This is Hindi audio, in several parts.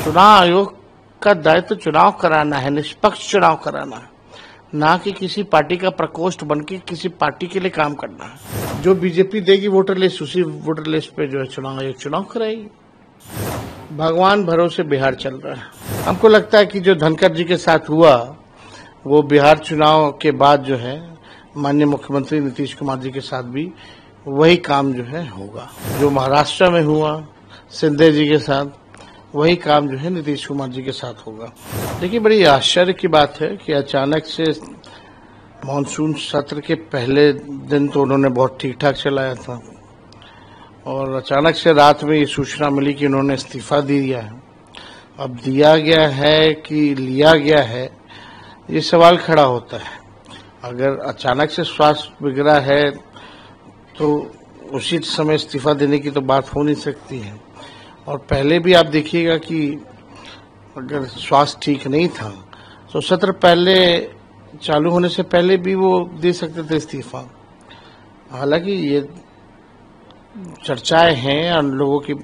चुनाव आयोग का दायित्व तो चुनाव कराना है, निष्पक्ष चुनाव कराना है, ना कि किसी पार्टी का प्रकोष्ठ बनके किसी पार्टी के लिए काम करना है। जो बीजेपी देगी वोटर लिस्ट, उसी वोटर लिस्ट पे जो है चुनाव आयोग चुनाव कराएगी। भगवान भरोसे बिहार चल रहा है। हमको लगता है कि जो धनखड़ जी के साथ हुआ वो बिहार चुनाव के बाद जो है माननीय मुख्यमंत्री नीतीश कुमार जी के साथ भी वही काम जो है होगा। जो महाराष्ट्र में हुआ शिंदे जी के साथ, वही काम जो है नीतीश कुमार जी के साथ होगा। देखिए, बड़ी आश्चर्य की बात है कि अचानक से मानसून सत्र के पहले दिन तो उन्होंने बहुत ठीक ठाक चलाया था और अचानक से रात में ये सूचना मिली कि उन्होंने इस्तीफा दे दिया है। अब दिया गया है कि लिया गया है, ये सवाल खड़ा होता है। अगर अचानक से स्वास्थ्य बिगड़ा है तो उसी समय इस्तीफा देने की तो बात हो नहीं सकती है। और पहले भी आप देखिएगा कि अगर स्वास्थ्य ठीक नहीं था तो सत्र पहले चालू होने से पहले भी वो दे सकते थे इस्तीफा। हालांकि ये चर्चाएं हैं और लोगों की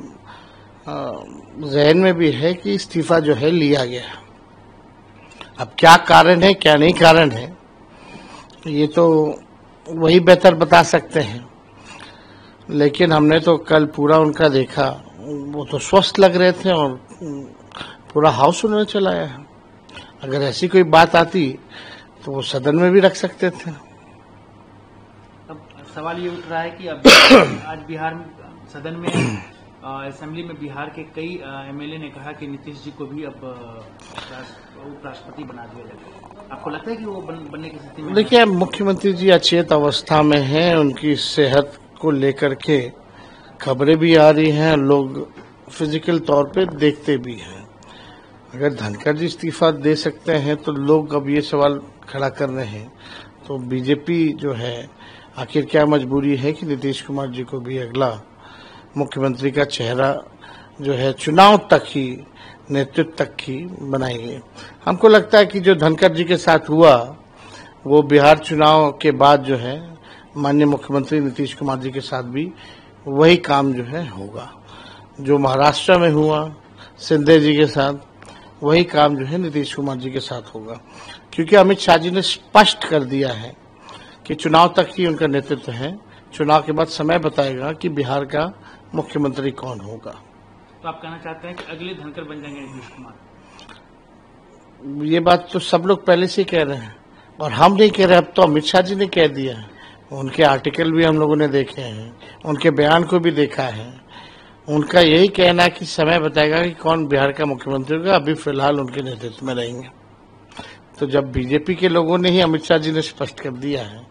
जहन में भी है कि इस्तीफा जो है लिया गया। अब क्या कारण है क्या नहीं कारण है ये तो वही बेहतर बता सकते हैं, लेकिन हमने तो कल पूरा उनका देखा, वो तो स्वस्थ लग रहे थे और पूरा हाउस उन्होंने चलाया है। अगर ऐसी कोई बात आती तो वो सदन में भी रख सकते थे। अब सवाल ये उठ रहा है कि अब आज बिहार में सदन में असेंबली में बिहार के कई एमएलए ने कहा कि नीतीश जी को भी अब उपराष्ट्रपति बना दिया जाए। आपको लगता है कि वो बनने की स्थिति में? देखिए, मुख्यमंत्री जी अचेत अवस्था में हैं, उनकी सेहत को लेकर के खबरें भी आ रही हैं, लोग फिजिकल तौर पे देखते भी हैं। अगर धनखड़ जी इस्तीफा दे सकते हैं तो लोग अब ये सवाल खड़ा कर रहे हैं, तो बीजेपी जो है आखिर क्या मजबूरी है कि नीतीश कुमार जी को भी अगला मुख्यमंत्री का चेहरा जो है चुनाव तक ही, नेतृत्व तक ही बनाएंगे। हमको लगता है कि जो धनखड़ जी के साथ हुआ वो बिहार चुनाव के बाद जो है माननीय मुख्यमंत्री नीतीश कुमार जी के साथ भी वही काम जो है होगा। जो महाराष्ट्र में हुआ शिंदे जी के साथ, वही काम जो है नीतीश कुमार जी के साथ होगा, क्योंकि अमित शाह जी ने स्पष्ट कर दिया है कि चुनाव तक ही उनका नेतृत्व है। चुनाव के बाद समय बताएगा कि बिहार का मुख्यमंत्री कौन होगा। तो आप कहना चाहते हैं कि अगले धनखड़ बन जाएंगे नीतीश कुमार? ये बात तो सब लोग पहले से कह रहे हैं और हम नहीं कह रहे, अब तो अमित शाह जी ने कह दिया है। उनके आर्टिकल भी हम लोगों ने देखे हैं, उनके बयान को भी देखा है। उनका यही कहना है कि समय बताएगा कि कौन बिहार का मुख्यमंत्री होगा। अभी फिलहाल उनके नेतृत्व में रहेंगे। तो जब बीजेपी के लोगों ने ही, अमित शाह जी ने स्पष्ट कर दिया है,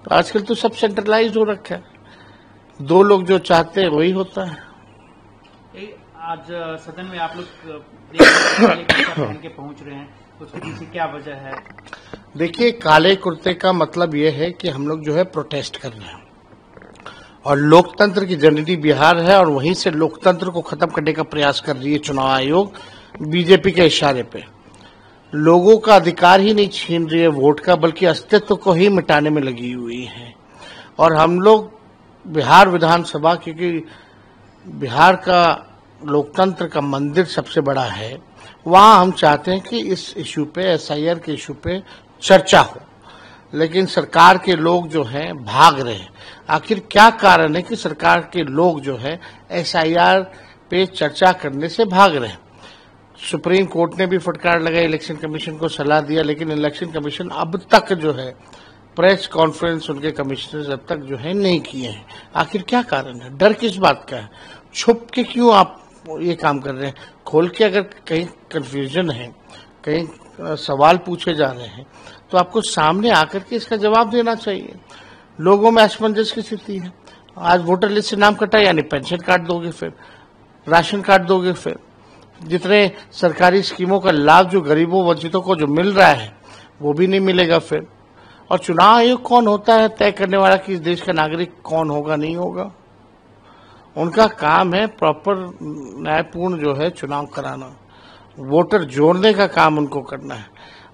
तो आजकल तो सब सेंट्रलाइज हो रखा है। दो लोग जो चाहते हैं वही होता है। आज सदन में आप लोग पहन के पहुंच रहे हैं, उसके पीछे क्या वजह है? देखिए, काले कुर्ते का मतलब ये है कि हम लोग जो है प्रोटेस्ट कर रहे हैं और लोकतंत्र की जननी बिहार है और वहीं से लोकतंत्र को खत्म करने का प्रयास कर रही है चुनाव आयोग बीजेपी के इशारे पे। लोगों का अधिकार ही नहीं छीन रही है वोट का, बल्कि अस्तित्व को ही मिटाने में लगी हुई है। और हम लोग बिहार विधानसभा, क्योंकि बिहार का लोकतंत्र का मंदिर सबसे बड़ा है, वहां हम चाहते हैं कि इस इशू पे, एसआईआर के इशू पे चर्चा हो। लेकिन सरकार के लोग जो हैं भाग रहे हैं। आखिर क्या कारण है कि सरकार के लोग जो है एसआईआर पे चर्चा करने से भाग रहे हैं? सुप्रीम कोर्ट ने भी फटकार लगाई, इलेक्शन कमीशन को सलाह दिया, लेकिन इलेक्शन कमीशन अब तक जो है प्रेस कॉन्फ्रेंस उनके कमिश्नर अब तक जो है नहीं किए हैं। आखिर क्या कारण है? डर किस बात का है? छुप के क्यों आप ये काम कर रहे हैं? खोल के अगर कहीं कंफ्यूजन है, कहीं सवाल पूछे जा रहे हैं, तो आपको सामने आकर के इसका जवाब देना चाहिए। लोगों में असमंजस की स्थिति है। आज वोटर लिस्ट से नाम कटा, यानी पेंशन कार्ड दोगे, फिर राशन कार्ड दोगे, फिर जितने सरकारी स्कीमों का लाभ जो गरीबों वंचितों को जो मिल रहा है वो भी नहीं मिलेगा फिर। और चुनाव आयोग कौन होता है तय करने वाला कि इस देश का नागरिक कौन होगा नहीं होगा? उनका काम है प्रॉपर न्यायपूर्ण जो है चुनाव कराना, वोटर जोड़ने का काम उनको करना है।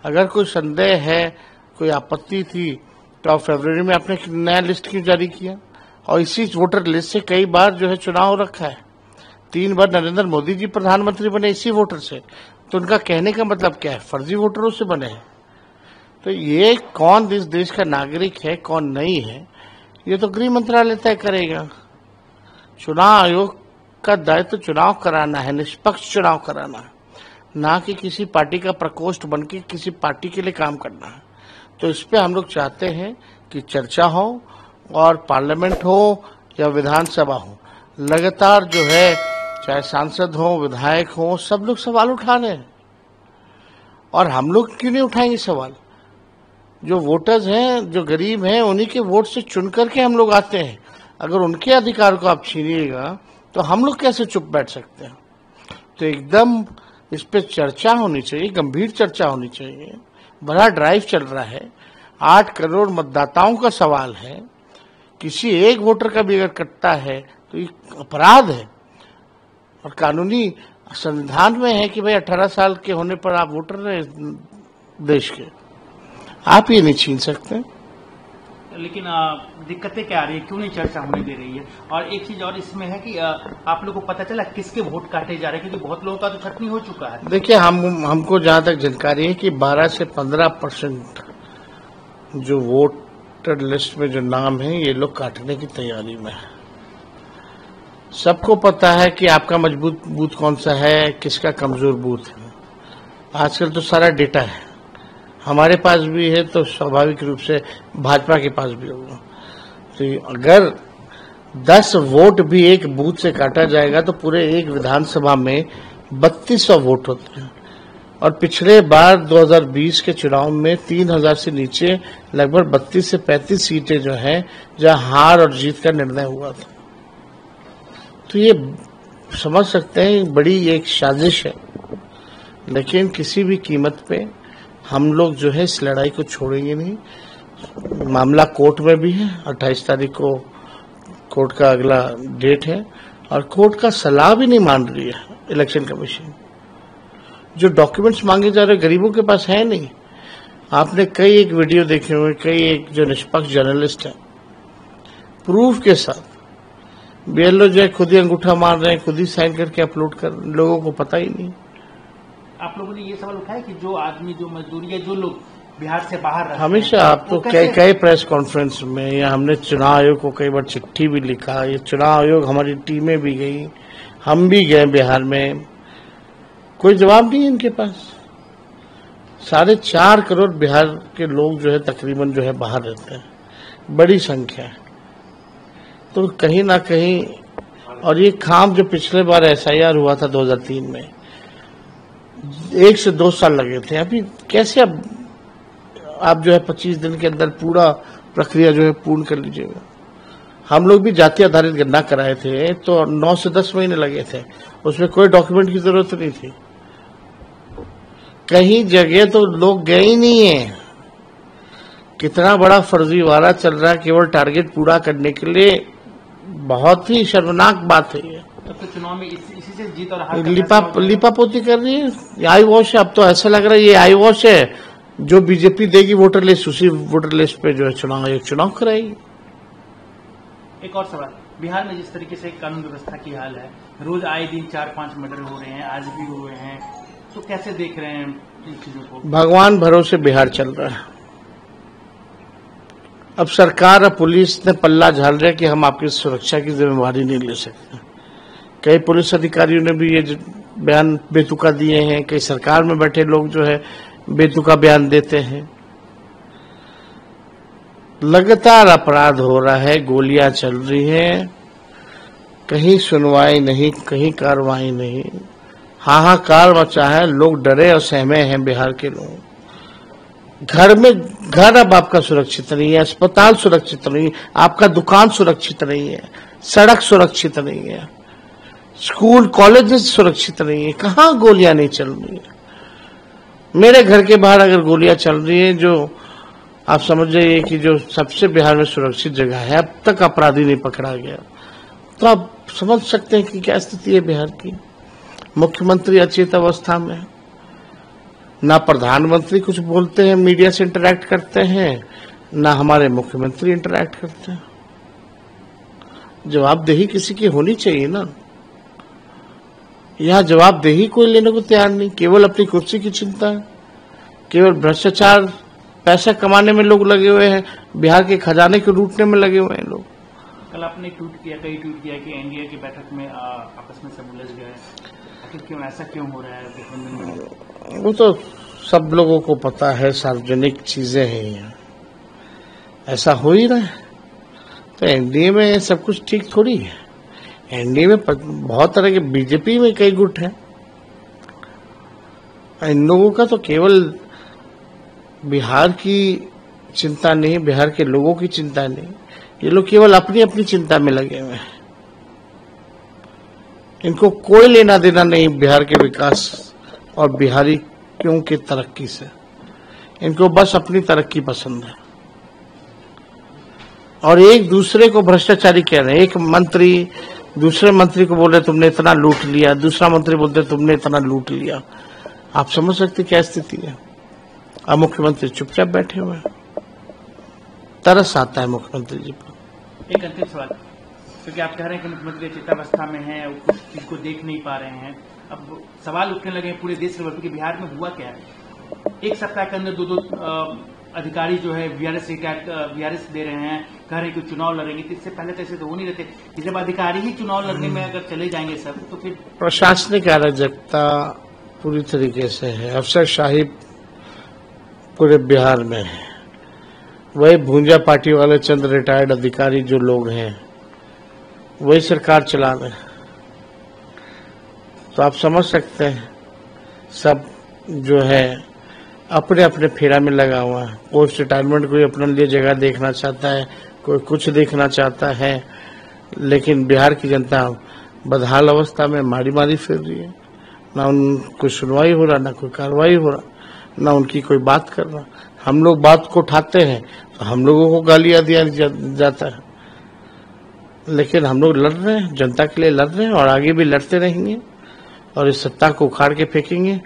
अगर कोई संदेह है, कोई आपत्ति थी, तो आप फरवरी में आपने नया लिस्ट क्यों जारी किया? और इसी वोटर लिस्ट से कई बार जो है चुनाव रखा है। 3 बार नरेंद्र मोदी जी प्रधानमंत्री बने इसी वोटर से, तो उनका कहने का मतलब क्या है, फर्जी वोटरों से बने हैं। तो ये कौन इस देश का नागरिक है कौन नहीं है, ये तो गृह मंत्रालय तय करेगा। चुनाव आयोग का दायित्व तो चुनाव कराना है, निष्पक्ष चुनाव कराना है, ना कि किसी पार्टी का प्रकोष्ठ बन के किसी पार्टी के लिए काम करना है। तो इस पे हम लोग चाहते हैं कि चर्चा हो, और पार्लियामेंट हो या विधानसभा हो, लगातार जो है चाहे सांसद हो विधायक हो सब लोग सवाल उठा रहे हैं। और हम लोग क्यों नहीं उठाएंगे सवाल? जो वोटर्स हैं, जो गरीब हैं, उन्हीं के वोट से चुन करके हम लोग आते हैं। अगर उनके अधिकार को आप छीनिएगा तो हम लोग कैसे चुप बैठ सकते हैं? तो एकदम इस पे चर्चा होनी चाहिए, गंभीर चर्चा होनी चाहिए। बड़ा ड्राइव चल रहा है, 8 करोड़ मतदाताओं का सवाल है, किसी एक वोटर का भी अगर कटता है तो ये अपराध है। और कानूनी संविधान में है कि भाई 18 साल के होने पर आप वोटर रहे देश के, आप ये नहीं छीन सकते। लेकिन दिक्कतें क्या आ रही है, क्यों नहीं चर्चा होने दे रही है? और एक चीज और इसमें है कि आप लोगों को पता चला किसके वोट काटे जा रहे हैं, क्योंकि बहुत लोगों का तो छटनी हो चुका है। देखिए, हमको जहां तक जानकारी है कि 12 से 15% जो वोटर लिस्ट में जो नाम है ये लोग काटने की तैयारी में है। सबको पता है कि आपका मजबूत बूथ कौन सा है, किसका कमजोर बूथ है। आजकल तो सारा डेटा है, हमारे पास भी है, तो स्वाभाविक रूप से भाजपा के पास भी होगा। तो अगर 10 वोट भी एक बूथ से काटा जाएगा तो पूरे एक विधानसभा में 3200 वोट होते हैं। और पिछले बार 2020 के चुनाव में 3000 से नीचे लगभग 32 से 35 सीटें जो हैं जहां हार और जीत का निर्णय हुआ था। तो ये समझ सकते हैं बड़ी एक साजिश है, लेकिन किसी भी कीमत पे हम लोग जो है इस लड़ाई को छोड़ेंगे नहीं। मामला कोर्ट में भी है, 28 तारीख को कोर्ट का अगला डेट है, और कोर्ट का सलाह भी नहीं मान रही है इलेक्शन कमीशन। जो डॉक्यूमेंट्स मांगे जा रहे गरीबों के पास है नहीं। आपने कई एक वीडियो देखे हुए, कई एक जो निष्पक्ष जर्नलिस्ट है प्रूफ के साथ, बीएलओ जो है खुद ही अंगूठा मार रहे हैं, खुद ही साइन करके अपलोड कर, लोगों को पता ही नहीं। आप लोगों ने ये सवाल उठाया कि जो आदमी, जो मजदूरी है, जो लोग बिहार से बाहर रहते हमेशा हैं, आप तो कई प्रेस कॉन्फ्रेंस में, या हमने चुनाव आयोग को कई बार चिट्ठी भी लिखा, ये चुनाव आयोग हमारी टीमें भी गई, हम भी गए बिहार में, कोई जवाब नहीं है इनके पास। 4.5 करोड़ बिहार के लोग जो है तकरीबन जो है बाहर रहते हैं, बड़ी संख्या है। तो कहीं ना कहीं, और ये काम जो पिछले बार एसआईआर हुआ था 2003 में, 1 से 2 साल लगे थे। अभी कैसे अब आप जो है 25 दिन के अंदर पूरा प्रक्रिया जो है पूर्ण कर लीजिएगा। हम लोग भी जाति आधारित गणना कराए थे तो 9 से 10 महीने लगे थे, उसमें कोई डॉक्यूमेंट की जरूरत नहीं थी। कहीं जगह तो लोग गए ही नहीं है। कितना बड़ा फर्जीवाड़ा चल रहा है केवल टारगेट पूरा करने के लिए, बहुत ही शर्मनाक बात है ये। तब तो चुनाव में इसी से जीत और हार लिपापोती कर रही है, आई वॉश है। अब तो ऐसा लग रहा है ये आई वॉश है, जो बीजेपी देगी वोटर लिस्ट, उसी वोटर लिस्ट पे जो है चुनाव आयोग चुनाव कराएगी। एक और सवाल, बिहार में जिस तरीके से कानून व्यवस्था की हाल है, रोज आए दिन 4-5 मर्डर हो रहे हैं, आज भी हुए हैं, तो कैसे देख रहे हैं इन चीजों को? भगवान भरोसे बिहार चल रहा है। अब सरकार और पुलिस ने पल्ला झाड़ रहा है कि हम आपकी सुरक्षा की जिम्मेवारी नहीं ले सकते। कई पुलिस अधिकारियों ने भी ये बयान बेतुका दिए हैं, कई सरकार में बैठे लोग जो है बेतुका बयान देते हैं। लगातार अपराध हो रहा है, गोलियां चल रही हैं, कहीं सुनवाई नहीं, कहीं कार्रवाई नहीं, हाहाकार मचा है, लोग डरे और सहमे हैं बिहार के लोग। घर अब आपका सुरक्षित नहीं है, अस्पताल सुरक्षित नहीं है, आपका दुकान सुरक्षित नहीं है, सड़क सुरक्षित नहीं है, स्कूल कॉलेज सुरक्षित नहीं है। कहाँ गोलियां नहीं चल रही है? मेरे घर के बाहर अगर गोलियां चल रही है, जो आप समझ जाइए कि जो सबसे बिहार में सुरक्षित जगह है, अब तक अपराधी नहीं पकड़ा गया, तो आप समझ सकते हैं कि क्या स्थिति है बिहार की। मुख्यमंत्री अचेत अवस्था में, ना प्रधानमंत्री कुछ बोलते हैं, मीडिया से इंटरैक्ट करते हैं, ना हमारे मुख्यमंत्री इंटरैक्ट करते हैं। जवाबदेही किसी की होनी चाहिए ना। यहाँ जवाबदेही कोई लेने को तैयार नहीं, केवल अपनी कुर्सी की चिंता है, केवल भ्रष्टाचार, पैसा कमाने में लोग लगे हुए हैं, बिहार के खजाने को लूटने में लगे हुए हैं लोग। कल आपने कई ट्वीट किया कि एनडीए की बैठक में आपस में सब उलझ गए, आखिर क्यों, ऐसा क्यों हो रहा है गठबंधन में? वो तो सब लोगों को पता है, सार्वजनिक चीजें हैं, यहाँ ऐसा हो ही रहा है। तो एनडीए में सब कुछ ठीक थोड़ी है। एनडीए में बहुत तरह के, बीजेपी में कई गुट हैं। इन लोगों का तो केवल बिहार की चिंता नहीं, बिहार के लोगों की चिंता नहीं, ये लोग केवल अपनी अपनी चिंता में लगे हुए हैं। इनको कोई लेना देना नहीं बिहार के विकास और बिहारियों की तरक्की से। इनको बस अपनी तरक्की पसंद है और एक दूसरे को भ्रष्टाचारी कह रहे हैं। एक मंत्री दूसरे मंत्री को बोल रहे तुमने इतना लूट लिया, दूसरा मंत्री बोलते तुमने इतना लूट लिया। आप समझ सकते क्या स्थिति है। अब मुख्यमंत्री चुपचाप बैठे हुए हैं, तरस आता है मुख्यमंत्री जी पर। एक अंतिम सवाल, क्योंकि आप कह रहे हैं कि मुख्यमंत्री चिंतावस्था में है, कुछ चीज को देख नहीं पा रहे हैं, अब सवाल उठने लगे हैं पूरे देश के, बिहार में हुआ क्या है। एक सप्ताह के अंदर दो अधिकारी जो है वीआरएस दे रहे हैं, कह रहे हैं कि चुनाव लड़ेंगे। तो इससे पहले तो ऐसे तो हो नहीं रहते, जब अधिकारी ही चुनाव लड़ने में अगर चले जाएंगे सब, तो फिर प्रशासनिक अराजकता पूरी तरीके से है, अफसरशाही पूरे बिहार में है। वही भूंजा पार्टी वाले चंद रिटायर्ड अधिकारी जो लोग हैं वही सरकार चला रहे हैं। तो आप समझ सकते हैं सब जो है अपने अपने फेरा में लगा हुआ है। पोस्ट रिटायरमेंट कोई अपने लिए जगह देखना चाहता है, कोई कुछ देखना चाहता है, लेकिन बिहार की जनता बदहाल अवस्था में मारी मारी फिर रही है। ना उनको सुनवाई हो रहा, ना कोई कार्रवाई हो रहा, ना उनकी कोई बात कर रहा। हम लोग बात को उठाते हैं तो हम लोगों को गालियां दिया जाता है, लेकिन हम लोग लड़ रहे हैं, जनता के लिए लड़ रहे हैं और आगे भी लड़ते रहेंगे और इस सत्ता को उखाड़ के फेंकेंगे।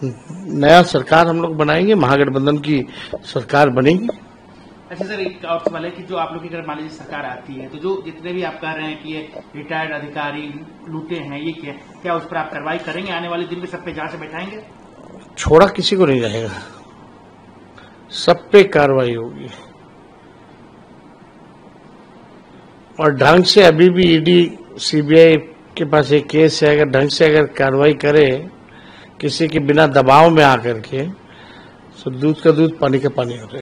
नया सरकार हम लोग बनाएंगे, महागठबंधन की सरकार बनेगी। अच्छा सर, एक और सवाल है कि जो आप लोग की अगर मान लीजिए सरकार आती है, तो जो जितने भी आप कह रहे हैं कि ये रिटायर्ड अधिकारी लूटे हैं, ये क्या उस पर आप कार्रवाई करेंगे आने वाले दिन में, सब पे जांच बैठाएंगे? छोड़ा किसी को नहीं जाएगा, सब पे कार्रवाई होगी और ढंग से। अभी भी ईडी सीबीआई के पास एक केस है, अगर ढंग से अगर कार्रवाई करे किसी के बिना दबाव में आकर के, तो दूध का दूध पानी का पानी हो जाएगा।